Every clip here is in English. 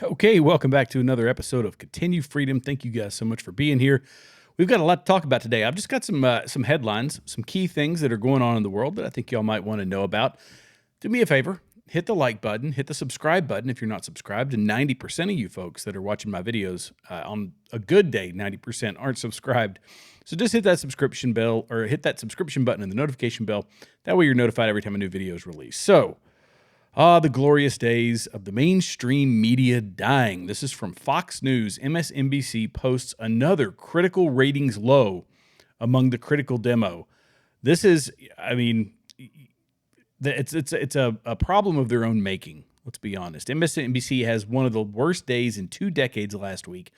Okay, welcome back to another episode of Continue Freedom. Thank you guys so much for being here. We've got a lot to talk about today. I've just got some headlines, some key things that are going on in the world that I think y'all might want to know about. Do me a favor, hit the like button, hit the subscribe button if you're not subscribed, and 90% of you folks that are watching my videos on a good day, 90% aren't subscribed. So just hit that subscription bell, or hit that subscription button and the notification bell. That way you're notified every time a new video is released. So, the glorious days of the mainstream media dying. This is from Fox News. MSNBC posts another critical ratings low among the critical demo. This is, I mean, it's a problem of their own making. Let's be honest. MSNBC has one of the worst days in 2 decades last week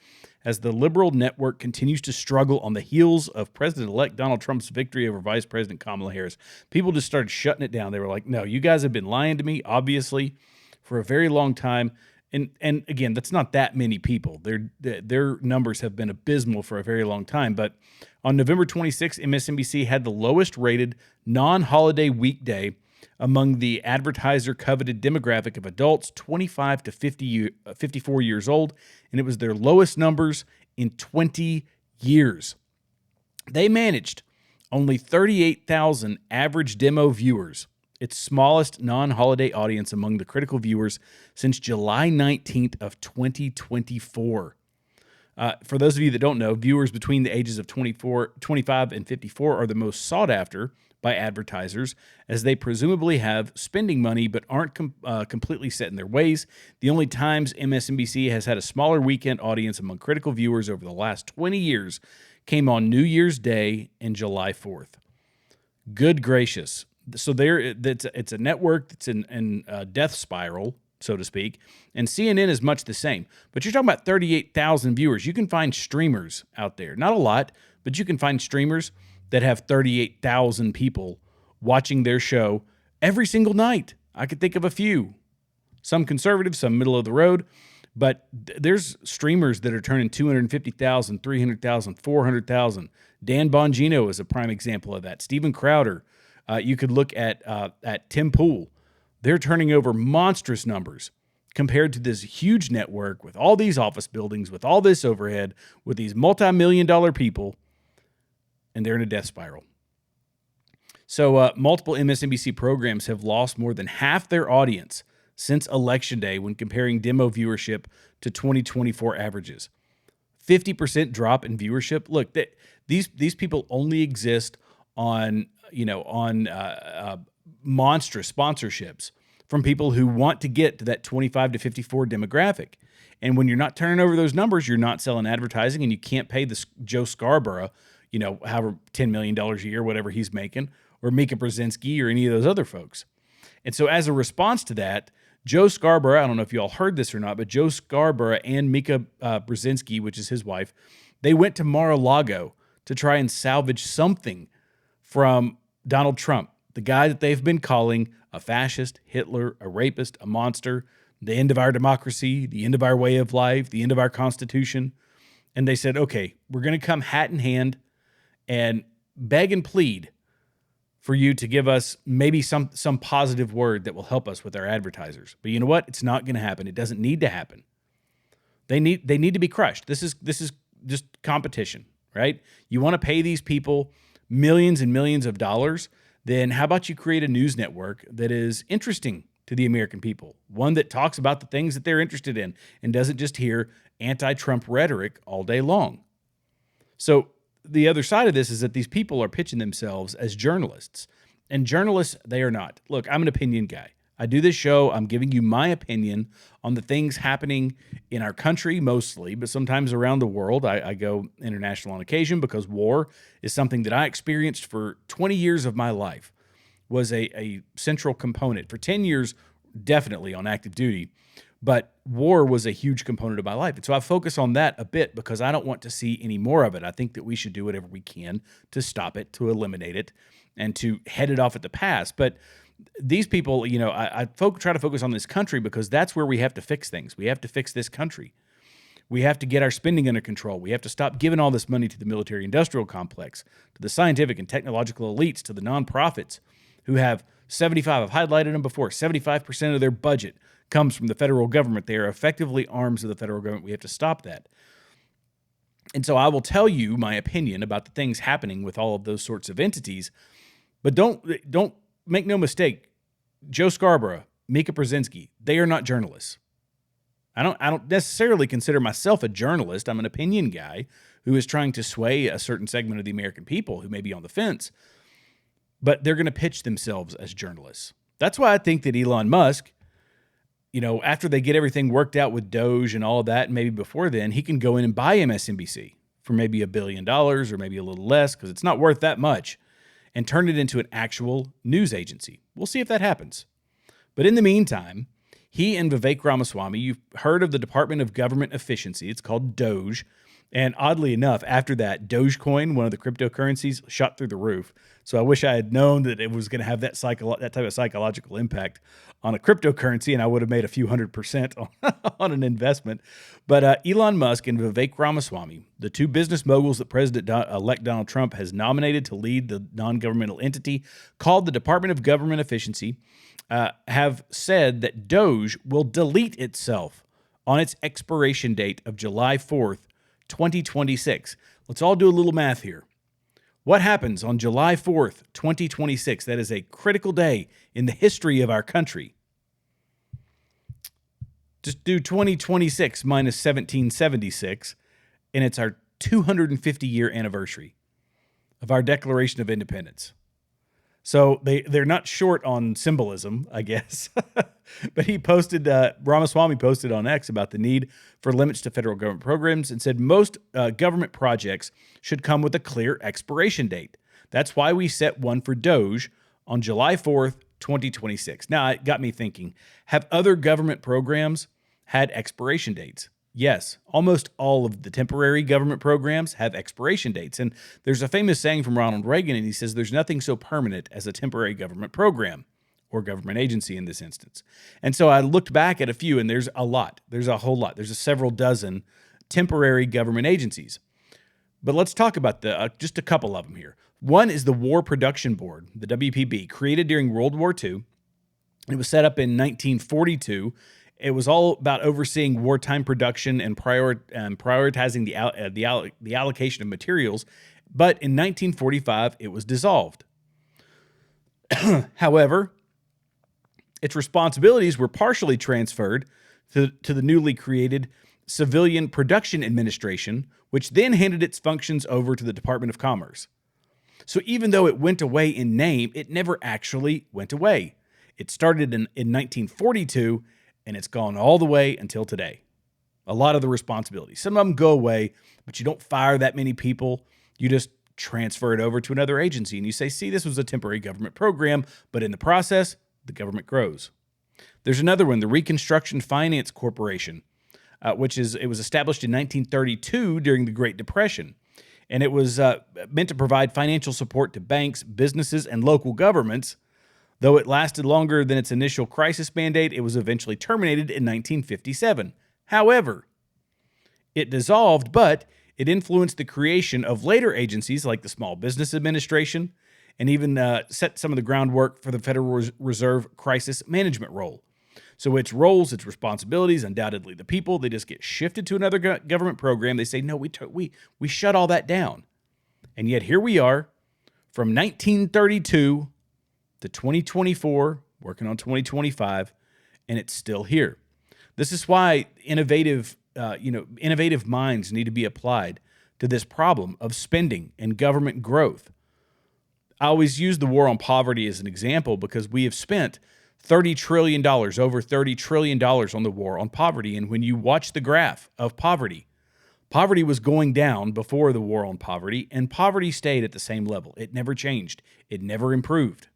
as the liberal network continues to struggle on the heels of President-elect Donald Trump's victory over Vice President Kamala Harris. People just started shutting it down. They were like, no, you guys have been lying to me, obviously, for a very long time. And again, that's not that many people. Their numbers have been abysmal for a very long time. But on November 26th, MSNBC had the lowest rated non-holiday weekday among the advertiser-coveted demographic of adults 25 to 54 years old, and it was their lowest numbers in 20 years. They managed only 38,000 average demo viewers, its smallest non-holiday audience among the critical viewers since July 19th of 2024. For those of you that don't know, viewers between the ages of 25 and 54 are the most sought after by advertisers, as they presumably have spending money but aren't completely set in their ways. The only times MSNBC has had a smaller weekend audience among critical viewers over the last 20 years came on New Year's Day and July 4th. Good gracious. So it's a network that's in a death spiral, so to speak, and CNN is much the same. But you're talking about 38,000 viewers. You can find streamers out there. Not a lot, but you can find streamers that have 38,000 people watching their show every single night. I could think of a few. Some conservative, some middle of the road, but there's streamers that are turning 250,000, 300,000, 400,000. Dan Bongino is a prime example of that. Steven Crowder. You could look at Tim Pool. They're turning over monstrous numbers compared to this huge network with all these office buildings, with all this overhead, with these multi-million-dollar people, and they're in a death spiral. So multiple MSNBC programs have lost more than half their audience since Election Day when comparing demo viewership to 2024 averages. 50% drop in viewership. Look, these people only exist on monstrous sponsorships from people who want to get to that 25 to 54 demographic. And when you're not turning over those numbers, you're not selling advertising, and you can't pay this Joe Scarborough, however $10 million a year, whatever he's making, or Mika Brzezinski or any of those other folks. And so as a response to that, Joe Scarborough, I don't know if you all heard this or not, but Joe Scarborough and Mika Brzezinski, which is his wife, they went to Mar-a-Lago to try and salvage something from Donald Trump, the guy that they've been calling a fascist, Hitler, a rapist, a monster, the end of our democracy, the end of our way of life, the end of our Constitution. And they said, okay, we're going to come hat in hand and beg and plead for you to give us maybe some positive word that will help us with our advertisers. But you know what? It's not going to happen. It doesn't need to happen. They need to be crushed. This is just competition, right? You want to pay these people millions and millions of dollars, then how about you create a news network that is interesting to the American people, one that talks about the things that they're interested in and doesn't just hear anti-Trump rhetoric all day long. So the other side of this is that these people are pitching themselves as journalists, and journalists, they are not. Look, I'm an opinion guy. I do this show. I'm giving you my opinion on the things happening in our country mostly, but sometimes around the world. I go international on occasion because war is something that I experienced for 20 years of my life, was a central component. For 10 years, definitely on active duty, but war was a huge component of my life. And so I focus on that a bit because I don't want to see any more of it. I think that we should do whatever we can to stop it, to eliminate it, and to head it off at the pass. But these people, I try to focus on this country because that's where we have to fix things. We have to fix this country. We have to get our spending under control. We have to stop giving all this money to the military-industrial complex, to the scientific and technological elites, to the nonprofits who have 75, I've highlighted them before, 75% of their budget comes from the federal government. They are effectively arms of the federal government. We have to stop that. And so I will tell you my opinion about the things happening with all of those sorts of entities, but don't make no mistake. Joe Scarborough, Mika Brzezinski, they are not journalists. I don't necessarily consider myself a journalist. I'm an opinion guy who is trying to sway a certain segment of the American people who may be on the fence, but they're going to pitch themselves as journalists. That's why I think that Elon Musk, after they get everything worked out with DOGE and all of that, and maybe before then, he can go in and buy MSNBC for maybe $1 billion or maybe a little less because it's not worth that much, and turn it into an actual news agency. We'll see if that happens. But in the meantime, he and Vivek Ramaswamy, you've heard of the Department of Government Efficiency. It's called DOGE. And oddly enough, after that, Dogecoin, one of the cryptocurrencies, shot through the roof. So I wish I had known that it was going to have that type of psychological impact on a cryptocurrency, and I would have made a few 100% on an investment. But Elon Musk and Vivek Ramaswamy, the two business moguls that President-elect Donald Trump has nominated to lead the non-governmental entity called the Department of Government Efficiency, have said that DOGE will delete itself on its expiration date of July 4th, 2026. Let's all do a little math here. What happens on July 4th, 2026? That is a critical day in the history of our country. Just do 2026 minus 1776, and it's our 250-year anniversary of our Declaration of Independence. So they're not short on symbolism, I guess. But Ramaswamy posted on X about the need for limits to federal government programs and said most government projects should come with a clear expiration date. That's why we set one for DOGE on July 4th, 2026. Now, it got me thinking, have other government programs had expiration dates? Yes, almost all of the temporary government programs have expiration dates. And there's a famous saying from Ronald Reagan, and he says there's nothing so permanent as a temporary government program, or government agency in this instance. And so I looked back at a few, and there's a lot. There's a whole lot. There's several dozen temporary government agencies. But let's talk about just a couple of them here. One is the War Production Board, the WPB, created during World War II. It was set up in 1942. It was all about overseeing wartime production and prioritizing the allocation of materials. But in 1945, it was dissolved. However, its responsibilities were partially transferred to the newly created Civilian Production Administration, which then handed its functions over to the Department of Commerce. So even though it went away in name, it never actually went away. It started in 1942, and it's gone all the way until today. A lot of the responsibilities. Some of them go away, but you don't fire that many people. You just transfer it over to another agency, and you say, see, this was a temporary government program, but in the process, the government grows. There's another one, the Reconstruction Finance Corporation, it was established in 1932 during the Great Depression, and it was meant to provide financial support to banks, businesses, and local governments. Though it lasted longer than its initial crisis mandate, it was eventually terminated in 1957. However, it dissolved, but it influenced the creation of later agencies like the Small Business Administration, and even set some of the groundwork for the Federal Reserve crisis management role. So its roles, its responsibilities, undoubtedly the people, they just get shifted to another government program. They say, no, we shut all that down. And yet here we are from 1932 to 2024, working on 2025, and it's still here. This is why innovative minds need to be applied to this problem of spending and government growth. I always use the war on poverty as an example because we have spent $30 trillion, over $30 trillion on the war on poverty. And when you watch the graph of poverty was going down before the war on poverty, and poverty stayed at the same level. It never changed. It never improved.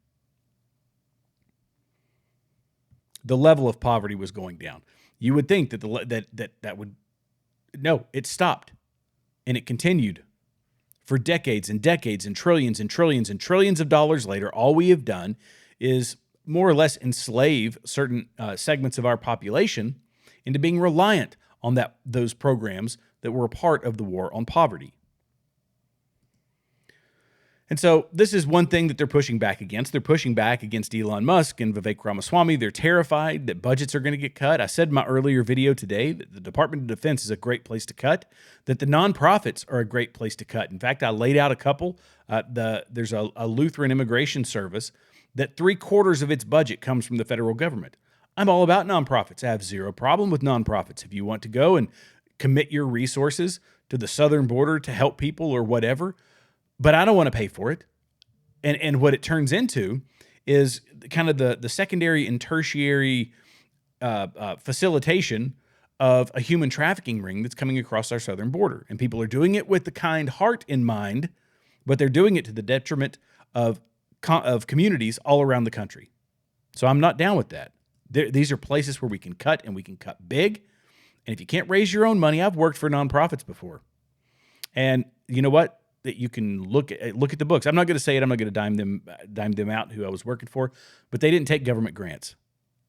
The level of poverty was going down. You would think that would, no, it stopped, and it continued for decades and decades, and trillions and trillions and trillions of dollars later. All we have done is more or less enslave certain segments of our population into being reliant on those programs that were a part of the war on poverty. And so this is one thing that they're pushing back against. They're pushing back against Elon Musk and Vivek Ramaswamy. They're terrified that budgets are going to get cut. I said in my earlier video today that the Department of Defense is a great place to cut, that the nonprofits are a great place to cut. In fact, I laid out a couple. There's a Lutheran immigration service that 3/4 of its budget comes from the federal government. I'm all about nonprofits. I have zero problem with nonprofits. If you want to go and commit your resources to the southern border to help people or whatever, but I don't want to pay for it. And what it turns into is kind of the secondary and tertiary facilitation of a human trafficking ring that's coming across our southern border. And people are doing it with the kind heart in mind, but they're doing it to the detriment of communities all around the country. So I'm not down with that. These are places where we can cut, and we can cut big. And if you can't raise your own money, I've worked for nonprofits before. And you know what? That you can look at the books. I'm not going to say it. I'm not going to dime them out who I was working for, but they didn't take government grants.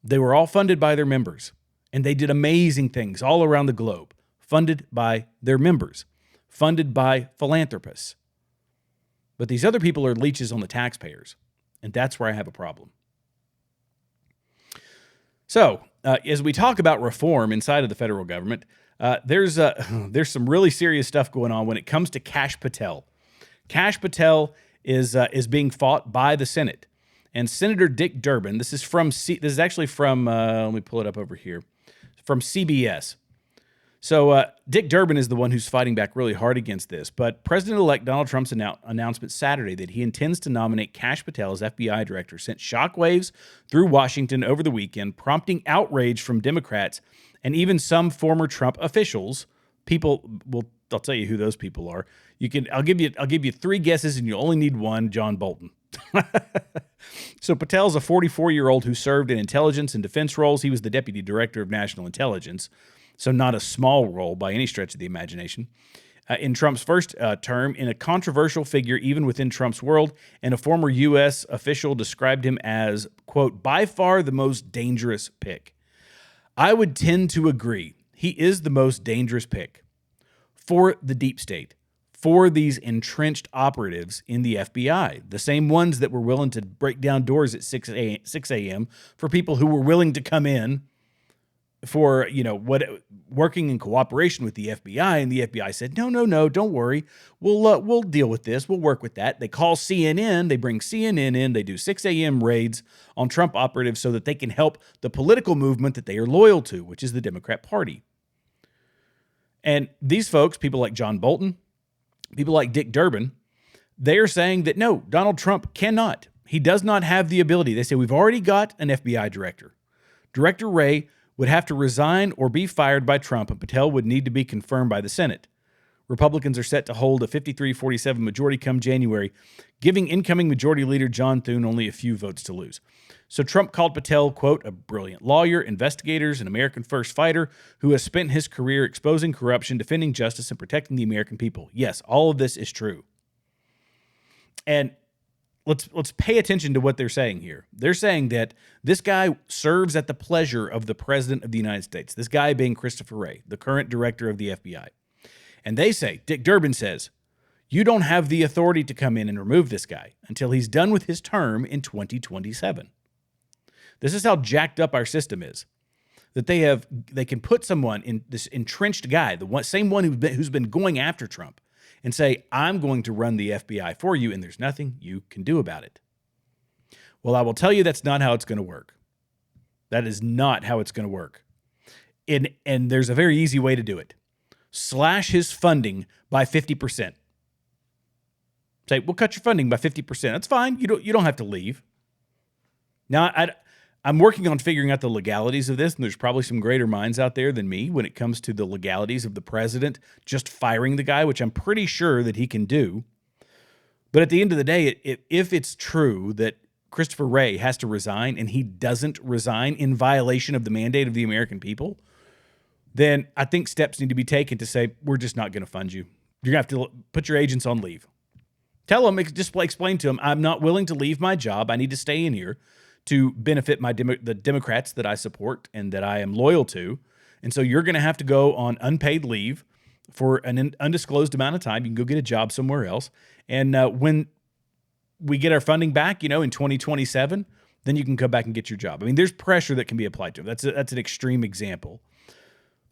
They were all funded by their members, and they did amazing things all around the globe, funded by their members, funded by philanthropists. But these other people are leeches on the taxpayers, and that's where I have a problem. So, as we talk about reform inside of the federal government, there's some really serious stuff going on when it comes to Kash Patel. Kash Patel is being fought by the Senate, and Senator Dick Durbin. This is actually from let me pull it up over here, from CBS. So Dick Durbin is the one who's fighting back really hard against this. But President-elect Donald Trump's announcement Saturday that he intends to nominate Kash Patel as FBI director sent shockwaves through Washington over the weekend, prompting outrage from Democrats and even some former Trump officials. I'll tell you who those people are. I'll give you 3 guesses, and you only need one: John Bolton. So Patel's a 44-year-old who served in intelligence and defense roles. He was the deputy director of national intelligence, so not a small role by any stretch of the imagination. In Trump's first term, in a controversial figure even within Trump's world, and a former U.S. official described him as, quote, by far the most dangerous pick. I would tend to agree. He is the most dangerous pick for the deep state, for these entrenched operatives in the FBI, the same ones that were willing to break down doors at 6 a.m. for people who were willing to come in for, working in cooperation with the FBI, and the FBI said, no, don't worry. We'll deal with this. We'll work with that. They call CNN. They bring CNN in. They do 6 a.m. raids on Trump operatives so that they can help the political movement that they are loyal to, which is the Democrat Party. And these folks, people like John Bolton, people like Dick Durbin, they are saying that no, Donald Trump cannot. He does not have the ability. They say, we've already got an FBI director. Director Wray would have to resign or be fired by Trump, and Patel would need to be confirmed by the Senate. Republicans are set to hold a 53-47 majority come January, giving incoming Majority Leader John Thune only a few votes to lose. So Trump called Patel, quote, a brilliant lawyer, investigator, an American first fighter who has spent his career exposing corruption, defending justice, and protecting the American people. Yes, all of this is true. And let's pay attention to what they're saying here. They're saying that this guy serves at the pleasure of the President of the United States, this guy being Christopher Wray, the current director of the FBI. And they say, Dick Durbin says, you don't have the authority to come in and remove this guy until he's done with his term in 2027. This is how jacked up our system is. That they can put someone in this entrenched guy, same one who's been going after Trump, and say, I'm going to run the FBI for you, and there's nothing you can do about it. Well, I will tell you that's not how it's going to work. That is not how it's going to work. And there's a very easy way to do it. Slash his funding by 50%. Say, we'll cut your funding by 50%. That's fine. You don't have to leave. Now, I'm working on figuring out the legalities of this, and there's probably some greater minds out there than me when it comes to the legalities of the president just firing the guy, which I'm pretty sure that he can do. But at the end of the day, if it's true that Christopher Wray has to resign and he doesn't resign in violation of the mandate of the American people, then I think steps need to be taken to say, we're just not going to fund you. You're going to have to put your agents on leave. Tell them, just explain to them, I'm not willing to leave my job. I need to stay in here to benefit the Democrats that I support and that I am loyal to. And so you're going to have to go on unpaid leave for an undisclosed amount of time. You can go get a job somewhere else. And when we get our funding back, in 2027, then you can come back and get your job. I mean, there's pressure that can be applied to them. That's an extreme example.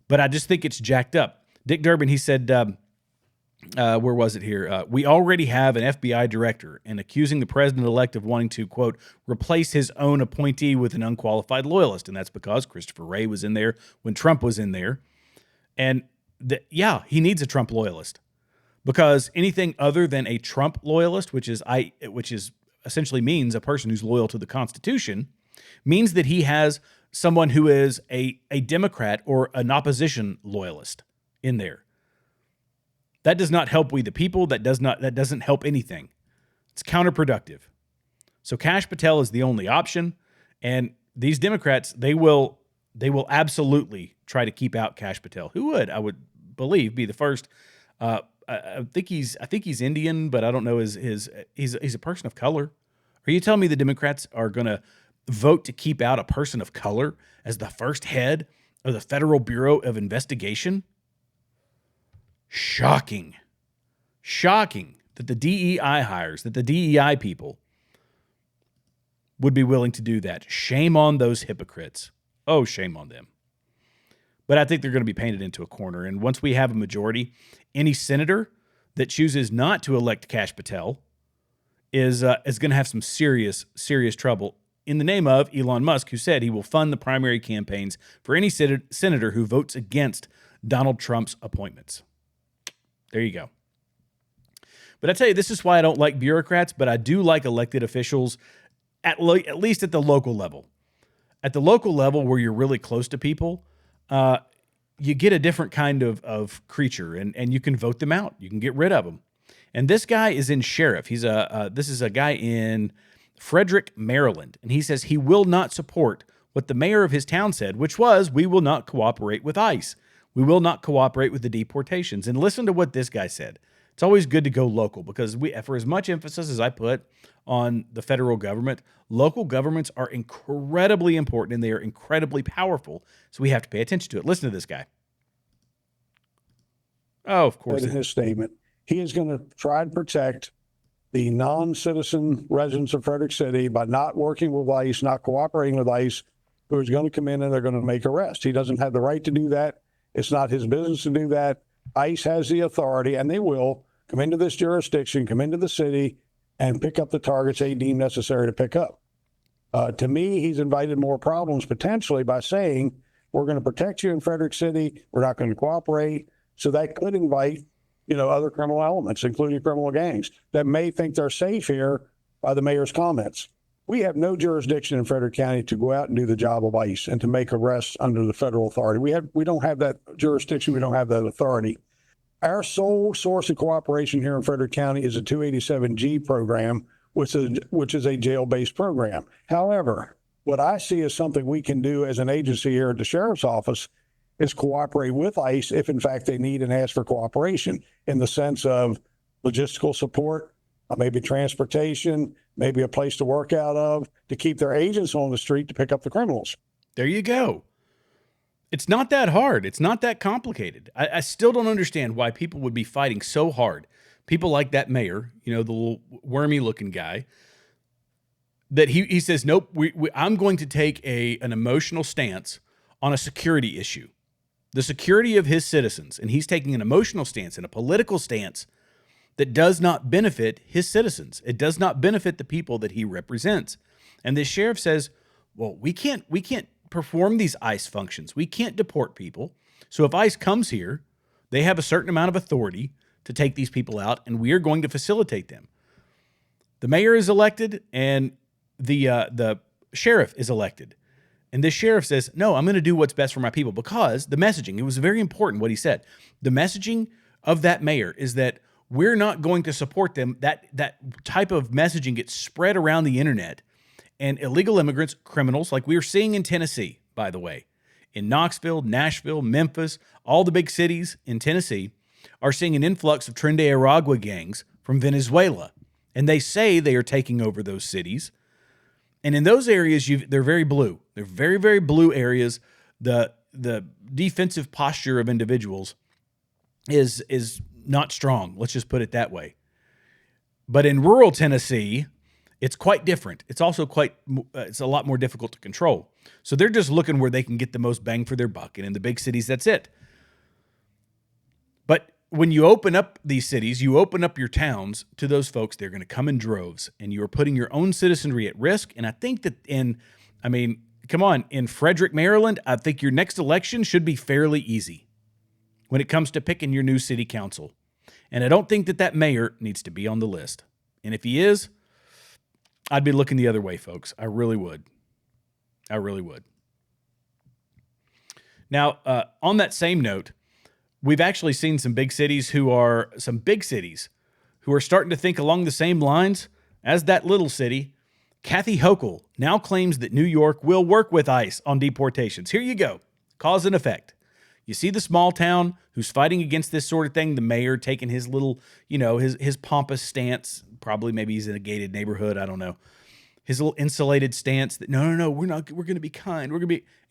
But I just think it's jacked up. Dick Durbin, he said, where was it here? We already have an FBI director, and accusing the president-elect of wanting to, quote, replace his own appointee with an unqualified loyalist. And that's because Christopher Wray was in there when Trump was in there. And he needs a Trump loyalist, because anything other than a Trump loyalist, which is essentially means a person who's loyal to the Constitution, means that he has someone who is a Democrat or an opposition loyalist in there. That does not help we the people. That doesn't help anything. It's counterproductive. So Kash Patel is the only option, and these Democrats, they will absolutely try to keep out Kash Patel, who would, I would believe, be the first. I think he's Indian, but I don't know he's a person of color. Are you telling me the Democrats are going to vote to keep out a person of color as the first head of the Federal Bureau of Investigation? Shocking that the DEI hires, that the DEI people would be willing to do that. Shame on those hypocrites. Oh, shame on them. But I think they're going to be painted into a corner. And once we have a majority, any senator that chooses not to elect Kash Patel is going to have some serious trouble in the name of Elon Musk, who said he will fund the primary campaigns for any senator who votes against Donald Trump's appointments. There you go. But I tell you, this is why I don't like bureaucrats, but I do like elected officials, at least at the local level. At the local level, where you're really close to people, you get a different kind of creature, and you can vote them out. You can get rid of them. And this guy is in sheriff. This is a guy in Frederick, Maryland, and he says he will not support what the mayor of his town said, which was, we will not cooperate with ICE. We will not cooperate with the deportations. And listen to what this guy said. It's always good to go local, because for as much emphasis as I put on the federal government, local governments are incredibly important, and they are incredibly powerful. So we have to pay attention to it. Listen to this guy. Oh, of course. In his statement, he is going to try to protect the non-citizen residents of Frederick City by not working with ICE, not cooperating with ICE, who is going to come in and they're going to make arrests. He doesn't have the right to do that. It's not his business to do that. ICE has the authority, and they will come into this jurisdiction, come into the city, and pick up the targets they deem necessary to pick up. To me, he's invited more problems potentially by saying, we're going to protect you in Frederick City. We're not going to cooperate. So that could invite, other criminal elements, including criminal gangs, that may think they're safe here by the mayor's comments. We have no jurisdiction in Frederick County to go out and do the job of ICE and to make arrests under the federal authority. We don't have that jurisdiction. We don't have that authority. Our sole source of cooperation here in Frederick County is a 287G program, which is a jail-based program. However, what I see as something we can do as an agency here at the sheriff's office is cooperate with ICE if, in fact, they need and ask for cooperation in the sense of logistical support, maybe transportation, maybe a place to work out of, to keep their agents on the street to pick up the criminals. There you go. It's not that hard. It's not that complicated. I still don't understand why people would be fighting so hard. People like that mayor, the little wormy looking guy, that he says, nope, I'm going to take an emotional stance on a security issue, the security of his citizens. And he's taking an emotional stance and a political stance that does not benefit his citizens. It does not benefit the people that he represents. And the sheriff says, well, we can't perform these ICE functions. We can't deport people. So if ICE comes here, they have a certain amount of authority to take these people out, and we are going to facilitate them. The mayor is elected, and the sheriff is elected. And this sheriff says, no, I'm going to do what's best for my people, because the messaging, it was very important what he said. The messaging of that mayor is that we're not going to support them. That type of messaging gets spread around the internet, and illegal immigrants, criminals, like we are seeing in Tennessee, by the way, in Knoxville, Nashville, Memphis, all the big cities in Tennessee are seeing an influx of Tren de Aragua gangs from Venezuela. And they say they are taking over those cities. And in those areas, they're very blue. They're very, very blue areas. The the defensive posture of individuals is not strong. Let's just put it that way. But in rural Tennessee, it's quite different. It's also it's a lot more difficult to control. So they're just looking where they can get the most bang for their buck. And in the big cities, that's it. But when you open up these cities, you open up your towns to those folks, they're going to come in droves, and you are putting your own citizenry at risk. And I think that come on, in Frederick, Maryland, I think your next election should be fairly easy when it comes to picking your new city council. And I don't think that mayor needs to be on the list. And if he is, I'd be looking the other way, folks. I really would. I really would. Now, on that same note, we've actually seen some big cities who are starting to think along the same lines as that little city. Kathy Hochul now claims that New York will work with ICE on deportations. Here you go. Cause and effect. You see the small town who's fighting against this sort of thing, the mayor taking his little, his pompous stance. Probably maybe he's in a gated neighborhood. I don't know. His little insulated stance that, no, we're going to be kind.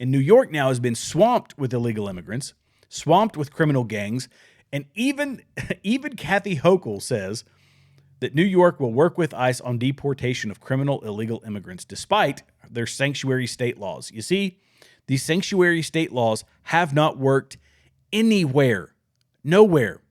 And New York now has been swamped with illegal immigrants, swamped with criminal gangs. And even Kathy Hochul says that New York will work with ICE on deportation of criminal illegal immigrants, despite their sanctuary state laws. You see, these sanctuary state laws have not worked anywhere, nowhere.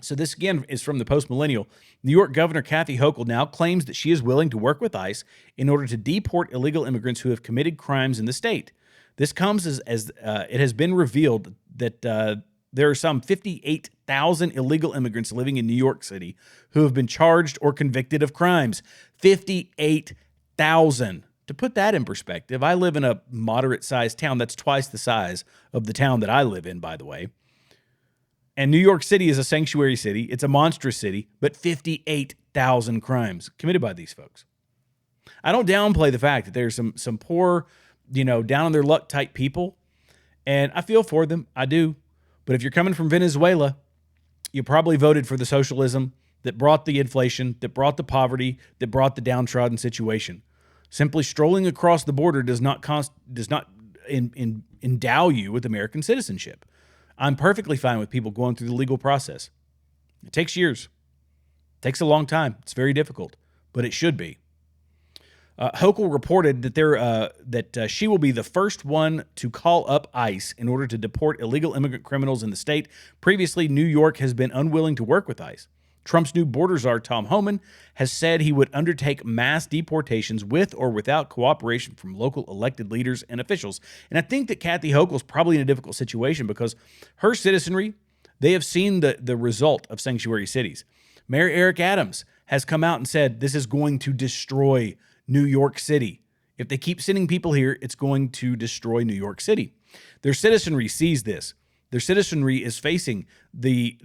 So this, again, is from the Post-Millennial. New York Governor Kathy Hochul now claims that she is willing to work with ICE in order to deport illegal immigrants who have committed crimes in the state. This comes as it has been revealed that there are some 58,000 illegal immigrants living in New York City who have been charged or convicted of crimes. 58,000. To put that in perspective, I live in a moderate-sized town. That's twice the size of the town that I live in, by the way. And New York City is a sanctuary city. It's a monstrous city, but 58,000 crimes committed by these folks. I don't downplay the fact that there's some poor, down on their luck type people, and I feel for them. I do. But if you're coming from Venezuela, you probably voted for the socialism that brought the inflation, that brought the poverty, that brought the downtrodden situation. Simply strolling across the border does not endow you with American citizenship. I'm perfectly fine with people going through the legal process. It takes years. It takes a long time. It's very difficult, but it should be. Hochul reported that she will be the first one to call up ICE in order to deport illegal immigrant criminals in the state. Previously, New York has been unwilling to work with ICE. Trump's new border czar, Tom Homan, has said he would undertake mass deportations with or without cooperation from local elected leaders and officials. And I think that Kathy Hochul is probably in a difficult situation because her citizenry, they have seen the result of sanctuary cities. Mayor Eric Adams has come out and said this is going to destroy New York City. If they keep sending people here, it's going to destroy New York City. Their citizenry sees this. Their citizenry is facing the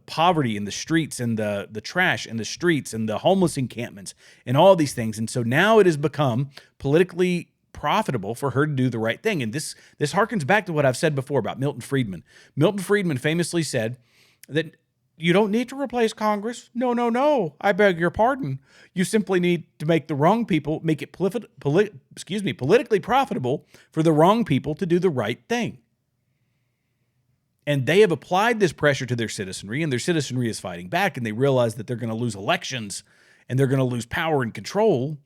poverty in the streets and the trash in the streets and the homeless encampments and all these things. And so now it has become politically profitable for her to do the right thing. And this harkens back to what I've said before about Milton Friedman. Milton Friedman famously said that you don't need to replace Congress. No. I beg your pardon. You simply need to make the wrong people, make it politically profitable for the wrong people to do the right thing. And they have applied this pressure to their citizenry, and their citizenry is fighting back, and they realize that they're going to lose elections, and they're going to lose power and control.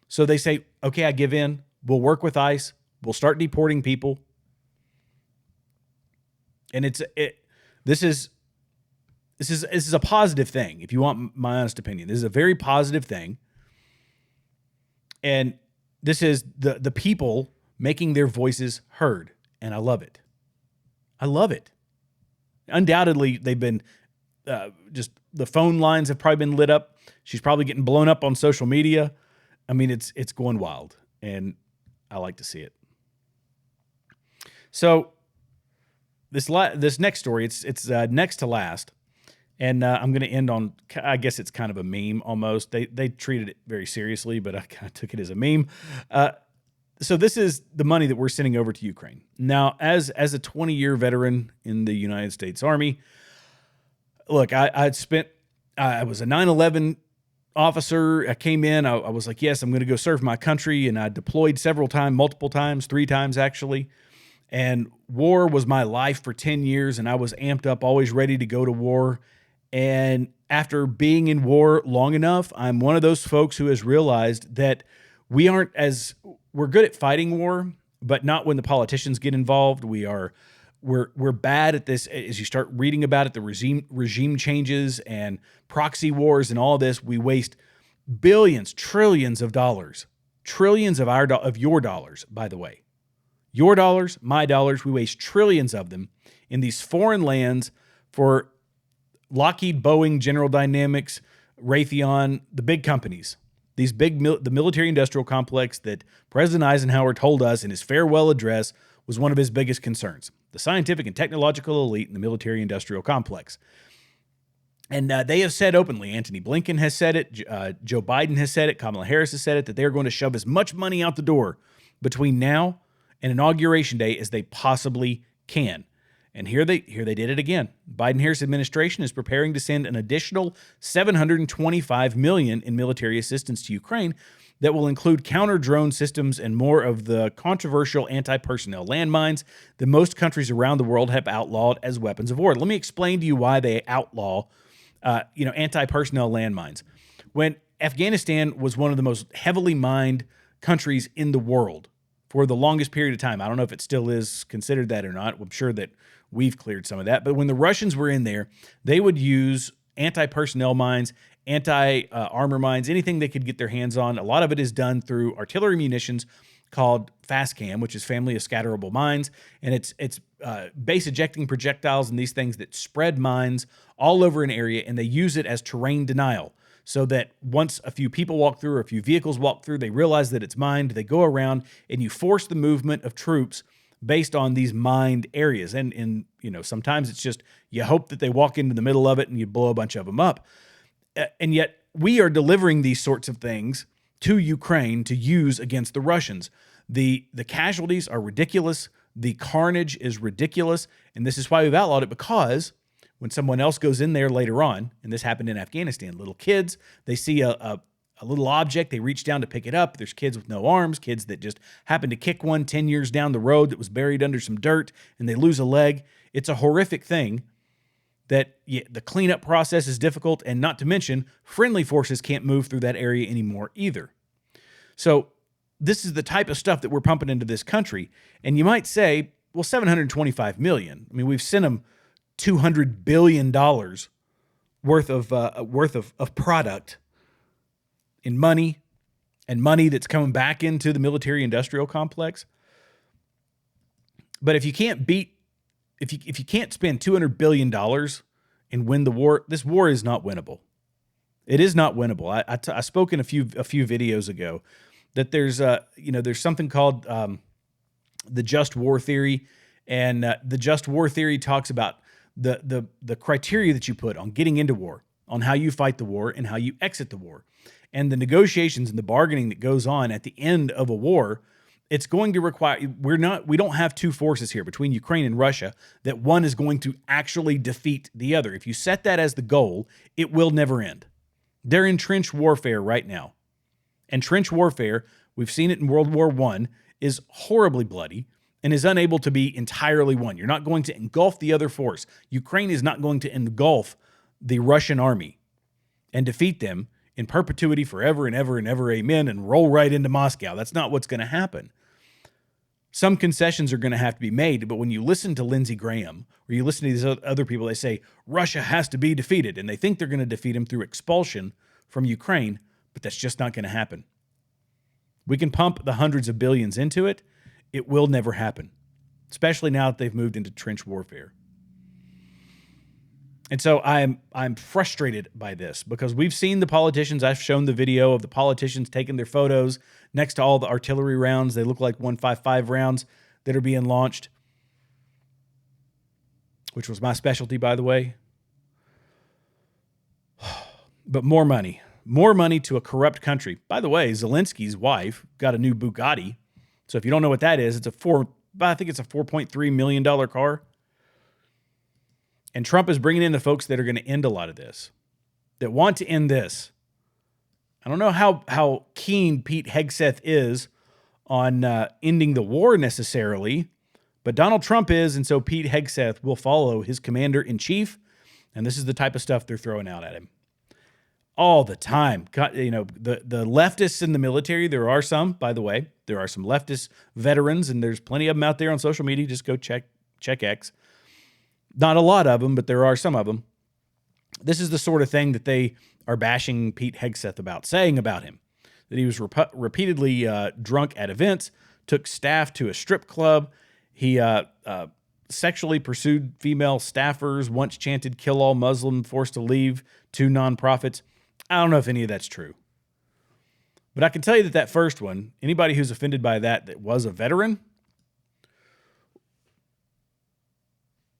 So they say, okay, I give in. We'll work with ICE. We'll start deporting people. And this is a positive thing, if you want my honest opinion. This is a very positive thing. And this is the people making their voices heard, and I love it. I love it. Undoubtedly, they've been just the phone lines have probably been lit up. She's probably getting blown up on social media. I mean, it's going wild, and I like to see it. So this next story, it's next to last, and I'm going to end on. I guess it's kind of a meme almost. They treated it very seriously, but I kind of took it as a meme. So this is the money that we're sending over to Ukraine. Now, as a 20-year veteran in the United States Army, look, I was a 9/11 officer. I came in. I was like, yes, I'm going to go serve my country, and I deployed multiple times, 3 times actually. And war was my life for 10 years, and I was amped up, always ready to go to war. And after being in war long enough, I'm one of those folks who has realized that we're good at fighting war, but not when the politicians get involved. We're bad at this. As you start reading about it, the regime changes and proxy wars and all this, we waste billions, trillions of dollars, trillions of your dollars, by the way. Your dollars, my dollars, we waste trillions of them in these foreign lands for Lockheed, Boeing, General Dynamics, Raytheon, the big companies. The military-industrial complex that President Eisenhower told us in his farewell address was one of his biggest concerns. The scientific and technological elite in the military-industrial complex. And they have said openly, Antony Blinken has said it, Joe Biden has said it, Kamala Harris has said it, that they're going to shove as much money out the door between now and Inauguration Day as they possibly can. And here they did it again. Biden-Harris administration is preparing to send an additional $725 million in military assistance to Ukraine that will include counter-drone systems and more of the controversial anti-personnel landmines that most countries around the world have outlawed as weapons of war. Let me explain to you why they outlaw anti-personnel landmines. When Afghanistan was one of the most heavily mined countries in the world for the longest period of time, I don't know if it still is considered that or not. I'm sure that we've cleared some of that. But when the Russians were in there, they would use anti-personnel mines, anti-armor mines, anything they could get their hands on. A lot of it is done through artillery munitions called FASCAM, which is Family of Scatterable Mines. And it's base ejecting projectiles and these things that spread mines all over an area, and they use it as terrain denial. So that once a few people walk through or a few vehicles walk through, they realize that it's mined, they go around, and you force the movement of troops based on these mined areas. And sometimes it's just you hope that they walk into the middle of it and you blow a bunch of them up. And yet we are delivering these sorts of things to Ukraine to use against the Russians. The casualties are ridiculous. The carnage is ridiculous. And this is why we've outlawed it, because when someone else goes in there later on, and this happened in Afghanistan, little kids, they see a little object, they reach down to pick it up. There's kids with no arms, kids that just happen to kick one 10 years down the road that was buried under some dirt, and they lose a leg. It's a horrific thing that the cleanup process is difficult, and not to mention, friendly forces can't move through that area anymore either. So this is the type of stuff that we're pumping into this country. And you might say, well, $725 million. I mean, we've sent them $200 billion worth of product in money, and money that's coming back into the military-industrial complex. But if you can't spend $200 billion and win the war, this war is not winnable. It is not winnable. I spoke in a few videos ago that there's something called the just war theory, and the just war theory talks about the criteria that you put on getting into war, on how you fight the war and how you exit the war. And the negotiations and the bargaining that goes on at the end of a war, it's going to require, we don't have two forces here between Ukraine and Russia that one is going to actually defeat the other. If you set that as the goal, it will never end. They're in trench warfare right now. And trench warfare, we've seen it in World War I, is horribly bloody and is unable to be entirely won. You're not going to engulf the other force. Ukraine is not going to engulf the Russian army and defeat them in perpetuity forever and ever and ever, amen, and roll right into Moscow. That's not what's going to happen. Some concessions are going to have to be made, but when you listen to Lindsey Graham or you listen to these other people, they say Russia has to be defeated, and they think they're going to defeat him through expulsion from Ukraine, but that's just not going to happen. We can pump the hundreds of billions into it. It will never happen, especially now that they've moved into trench warfare. And so I'm frustrated by this because we've seen the politicians. I've shown the video of the politicians taking their photos next to all the artillery rounds. They look like 155 rounds that are being launched, which was my specialty, by the way. But more money to a corrupt country. By the way, Zelensky's wife got a new Bugatti. So if you don't know what that is, I think it's a $4.3 million car. And Trump is bringing in the folks that are going to end a lot of this, that want to end this. I don't know how keen Pete Hegseth is on ending the war necessarily, But Donald Trump is, and so Pete Hegseth will follow his commander-in-chief, and this is the type of stuff they're throwing out at him all the time. You know, the leftists in the military, there are some, by the way. There are some leftist veterans, and there's plenty of them out there on social media. Just go check X. Not a lot of them, but there are some of them. This is the sort of thing that they are bashing Pete Hegseth about, saying about him, that he was repeatedly drunk at events, took staff to a strip club. He sexually pursued female staffers, once chanted "kill all Muslim," forced to leave 2 nonprofits. I don't know if any of that's true. But I can tell you that first one, anybody who's offended by that was a veteran,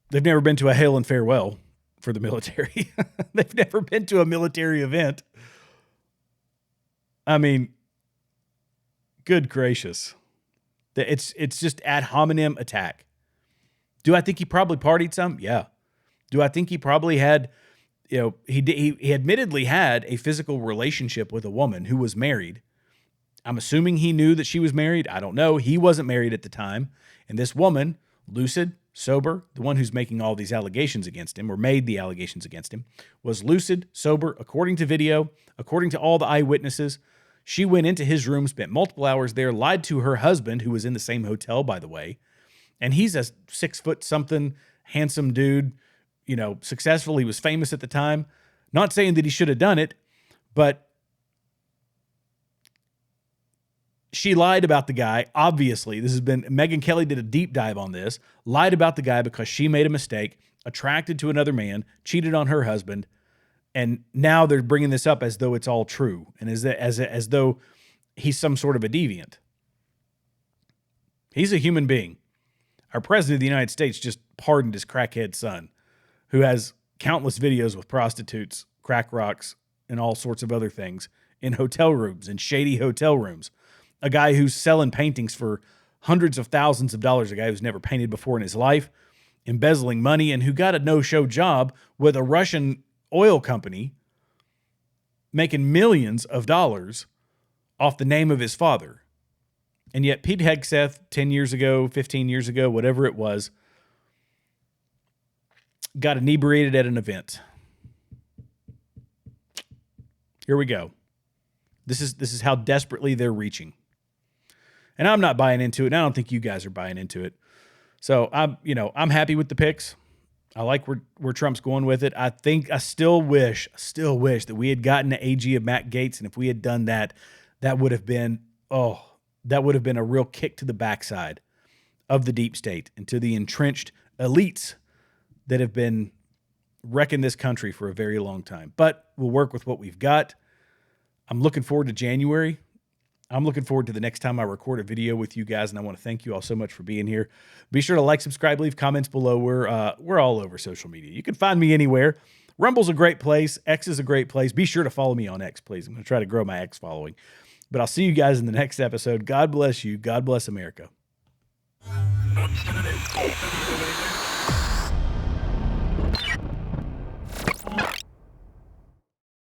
they've never been to a hail and farewell for the military. They've never been to a military event. I mean, good gracious. It's just ad hominem attack. Do I think he probably partied some? Yeah. Do I think he probably had, you know, he admittedly had a physical relationship with a woman who was married. I'm assuming he knew that she was married. I don't know. He wasn't married at the time. And this woman, lucid, sober, the one who's making all these allegations against him, or made the allegations against him, was lucid, sober, according to video, according to all the eyewitnesses. She went into his room, spent multiple hours there, lied to her husband, who was in the same hotel, by the way. And he's a 6-foot-something, handsome dude, you know, successful. He was famous at the time. Not saying that he should have done it, but she lied about the guy. Obviously, this has been, Megyn Kelly did a deep dive on this, lied about the guy because she made a mistake, attracted to another man, cheated on her husband, and now they're bringing this up as though it's all true and as though he's some sort of a deviant. He's a human being. Our president of the United States just pardoned his crackhead son, who has countless videos with prostitutes, crack rocks, and all sorts of other things in hotel rooms, in shady hotel rooms. A guy who's selling paintings for hundreds of thousands of dollars, a guy who's never painted before in his life, embezzling money, and who got a no-show job with a Russian oil company, making millions of dollars off the name of his father. And yet Pete Hegseth, 10 years ago, 15 years ago, whatever it was, got inebriated at an event. Here we go. This is how desperately they're reaching. And I'm not buying into it, and I don't think you guys are buying into it. So I'm happy with the picks. I like where Trump's going with it. I still wish that we had gotten the AG of Matt Gaetz, and if we had done that, that would have been a real kick to the backside of the deep state and to the entrenched elites that have been wrecking this country for a very long time. But we'll work with what we've got. I'm looking forward to January. I'm looking forward to the next time I record a video with you guys, and I want to thank you all so much for being here. Be sure to like, subscribe, leave comments below. We're all over social media. You can find me anywhere. Rumble's a great place. X is a great place. Be sure to follow me on X, please. I'm going to try to grow my X following. But I'll see you guys in the next episode. God bless you. God bless America.